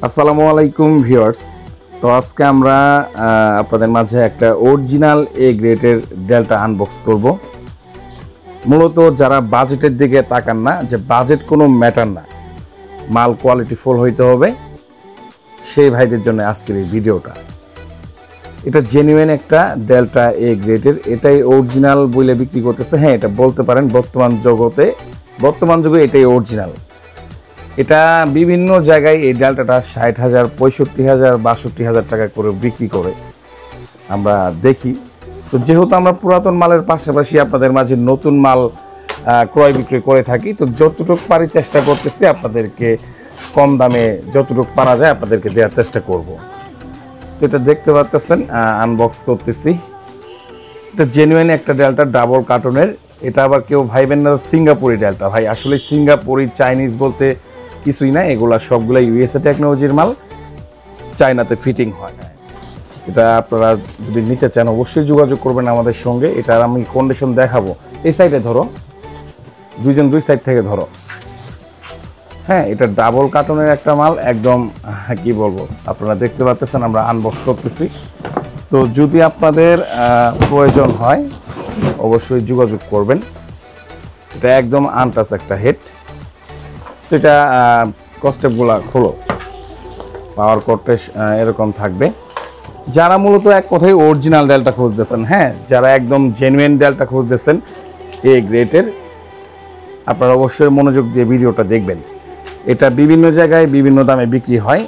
আসসালামু আলাইকুম ভিউয়ার্স। তো আজকে আমরা আপনাদের মাঝে একটা অরিজিনাল এ গ্রেডের ডেল্টা আনবক্স করব। মূলত যারা বাজেটের দিকে তাকান না, যে বাজেট কোনো ম্যাটার না, মাল কোয়ালিটি ফুল হইতে হবে, সেই ভাইদের জন্য আজকের এই ভিডিওটা। এটা জেনুইন একটা ডেল্টা এ গ্রেডের, এটাই অরিজিনাল বলে বিক্রি করতেছে। হ্যাঁ, এটা বলতে পারেন বর্তমান যুগে এটাই অরিজিনাল। এটা বিভিন্ন জায়গায় এই ডেল্টাটা 60,000, 65,000, 62,000 টাকা করে বিক্রি করে আমরা দেখি। তো যেহেতু আমরা পুরাতন মালের পাশাপাশি আপনাদের মাঝে নতুন মাল ক্রয় বিক্রয় করে থাকি, তো যতটুকু পারি চেষ্টা করতেছি আপনাদেরকে কম দামে যতটুকু পারা যায় আপনাদেরকে দেওয়ার চেষ্টা করব। তো এটা দেখতে পাচ্ছেন, আনবক্স করতেছি। এটা জেনুইন একটা ডেল্টা, ডাবল কার্টনের। এটা আবার কেউ ভাইবেন না সিঙ্গাপুরি ডেল্টা। ভাই, আসলে সিঙ্গাপুরি চাইনিজ বলতে কিছুই না, এগুলা সবগুলো ইউএসএ টেকনোলজির মাল, চায়নাতে ফিটিং হয়। এটা আপনারা যদি নিতে চান অবশ্যই যোগাযোগ করবেন আমাদের সঙ্গে। এটার আমি কন্ডিশন দেখাবো। এই সাইডে ধরো, দুই সাইড থেকে ধরো। হ্যাঁ, এটা ডাবল কার্টনের একটা মাল, একদম কি বলবো, আপনারা দেখতে পাচ্ছেন আমরা আনবক্স করতেছি। তো যদি আপনাদের প্রয়োজন হয় অবশ্যই যোগাযোগ করবেন। এটা একদম আনটাচ একটা হেড। এটা কস্টেপগুলা খোলো, পাওয়ার কোডটা এরকম থাকবে। যারা মূলত এক কথায় অরিজিনাল ডেল্টা খুঁজতেছেন, হ্যাঁ, যারা একদম জেনুইন ডেল্টা খুঁজতেছেন এ গ্রেডের, আপনারা অবশ্যই মনোযোগ দিয়ে ভিডিওটা দেখবেন। এটা বিভিন্ন জায়গায় বিভিন্ন দামে বিক্রি হয়।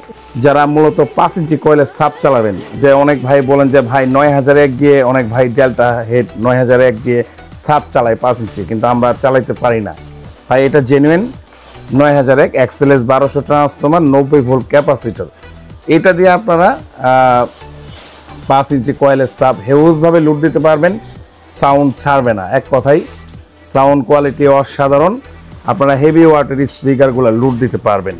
যারা মূলত 5 ইঞ্চি কয়েলের সাপ চালাবেন, যে অনেক ভাই বলেন যে ভাই 9001 দিয়ে, অনেক ভাই ডেল্টা হেড 9001 দিয়ে সাপ চালায় 5 ইঞ্চি, কিন্তু আমরা চালাইতে পারি না। ভাই, এটা genuine 9001 XLS 1200 transformer, 90 volt capacitor. এটা দিয়ে আপনারা 5 ইঞ্চি কয়েলের সাপ হেউজভাবে লুট দিতে পারবেন, সাউন্ড ছাড়বে না। এক কথায় সাউন্ড কোয়ালিটি অসাধারণ। আপনারা হেভি ওয়াটের স্পিকারগুলো লুট দিতে পারবেন।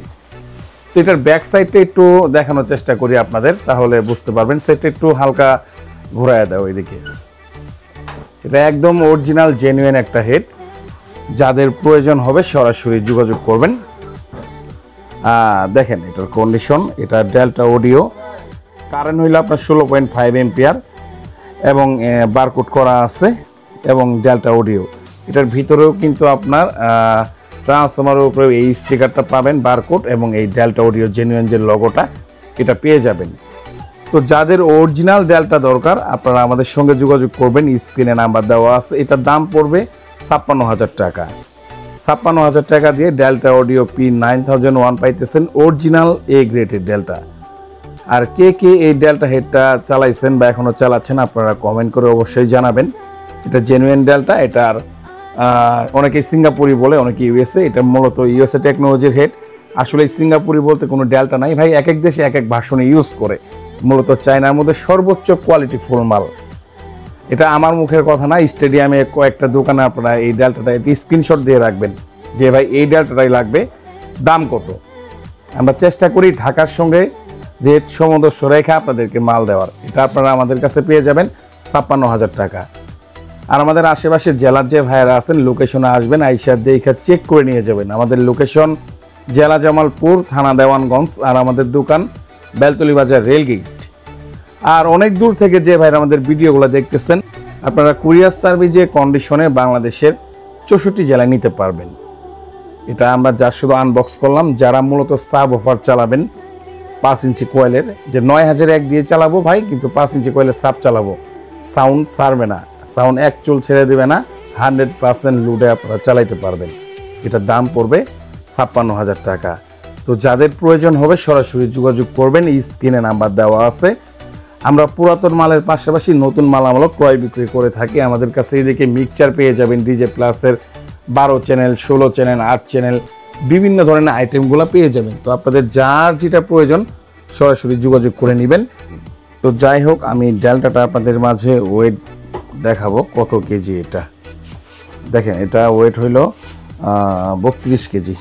তো এটার ব্যাক সাইডটা একটু দেখানোর চেষ্টা করি আপনাদের, তাহলে বুঝতে পারবেন। সেটা একটু হালকা ঘোরায় দেয় ওইদিকে। এটা একদম অরিজিনাল জেনুইন একটা হেড। যাদের প্রয়োজন হবে সরাসরি যোগাযোগ করবেন। দেখেন এটার কন্ডিশন। এটা ডেল্টা অডিও, কারেন্ট হইলে আপনার 16.5 এম্পিয়ার এবং বারকোড করা আছে, এবং ডেল্টা অডিও। এটার ভিতরেও কিন্তু আপনার ট্রান্সফরমারের উপরে এই স্টিকারটা পাবেন, বারকোড, এবং এই ডেল্টা অডিও জেনুইন যে লগোটা এটা পেয়ে যাবেন। তো যাদের অরিজিনাল ডেল্টা দরকার আপনারা আমাদের সঙ্গে যোগাযোগ করবেন। স্ক্রিনে নাম্বার দেওয়া আছে। এটার দাম পড়বে 56,000 টাকা। 56,000 টাকা দিয়ে ডেল্টা অডিও P9001 পাইতেছেন, অরিজিনাল এ গ্রেডের ডেল্টা। আর কে কে এই ডেল্টা হেডটা চালাইছেন বা এখনও চালাচ্ছেন আপনারা কমেন্ট করে অবশ্যই জানাবেন। এটা জেনুইন ডেল্টা। এটার অনেকে সিঙ্গাপুরি বলে, অনেকে ইউএসএ। এটা মূলত ইউএসএ টেকনোলজির হেড। আসলে সিঙ্গাপুরি বলতে কোনো ডেল্টা নাই ভাই, এক এক দেশে এক এক ভাষণে ইউজ করে। মূলত চায়নার মধ্যে সর্বোচ্চ কোয়ালিটি ফুল মাল। এটা আমার মুখের কথা না, স্টেডিয়ামে কয়েকটা দোকানে আপনারা এই ডেল্টাটা স্ক্রিনশট দিয়ে রাখবেন যে ভাই এই ডেল্টাটাই লাগবে, দাম কত। আমরা চেষ্টা করি ঢাকার সঙ্গে রেট সামঞ্জস্য রেখে আপনাদেরকে মাল দেওয়ার। এটা আপনারা আমাদের কাছে পেয়ে যাবেন 56,000 টাকা। আর আমাদের আশেপাশের জেলার যে ভাইয়েরা আছেন লোকেশনে আসবেন, আইসা দেখে চেক করে নিয়ে যাবেন। আমাদের লোকেশন জেলা জামালপুর, থানা দেওয়ানগঞ্জ, আর আমাদের দোকান বেলতলি বাজার, রেলগেট। আর অনেক দূর থেকে যে ভাইরা আমাদের ভিডিওগুলো দেখতেছেন, আপনারা কুরিয়ার সার্ভিসে কন্ডিশনে বাংলাদেশের 64 জেলায় নিতে পারবেন। এটা আমরা যা শুধু আনবক্স করলাম। যারা মূলত সাব অফার চালাবেন 5 ইঞ্চি কয়েলের, যে 9001 দিয়ে চালাবো ভাই, কিন্তু 5 ইঞ্চি কয়েলের সাব চালাবো, সাউন্ড ছাড়বে না, সাউন্ড এক চুল ছেড়ে দেবে না, 100% লুডে আপনারা চালাইতে পারবেন। এটার দাম পড়বে 56,000 টাকা। তো যাদের প্রয়োজন হবে সরাসরি যোগাযোগ করবেন। স্ক্রিনে নাম্বার দেওয়া আছে। আমরা পুরাতন মালের পাশাপাশি নতুন মালামালও ক্রয় বিক্রি করে থাকি। আমাদের কাছে এদিকে মিক্সচার পেয়ে যাবেন, ডিজে প্লাসের 12 চ্যানেল, 16 চ্যানেল, 8 চ্যানেল, বিভিন্ন ধরনের আইটেমগুলো পেয়ে যাবেন। তো আপনাদের যার যেটা প্রয়োজন সরাসরি যোগাযোগ করে নেবেন। তো যাই হোক, আমি ডেল্টাটা আপনাদের মাঝে ওয়েট দেখাবো কত কেজি। এটা দেখেন, এটা ওয়েট হইল 32 কেজি।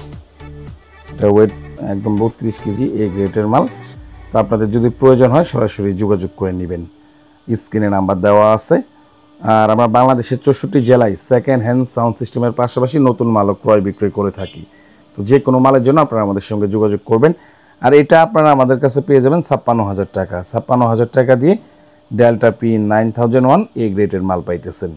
এটা ওয়েট একদম 32 কেজি, এ গ্রেডের মাল। তো আপনাদের যদি প্রয়োজন হয় সরাসরি যোগাযোগ করে নেবেন। স্ক্রিনে নাম্বার দেওয়া আছে। আর আমরা বাংলাদেশের 64 জেলায় সেকেন্ড হ্যান্ড সাউন্ড সিস্টেমের পাশাপাশি নতুন মালও ক্রয় বিক্রয় করে থাকি। তো যে কোনো মালের জন্য আপনারা আমাদের সঙ্গে যোগাযোগ করবেন। আর এটা আপনারা আমাদের কাছে পেয়ে যাবেন 56,000 টাকা। 56,000 টাকা দিয়ে ডেল্টা পি 9001 এ গ্রেডের মাল পাইতেছেন।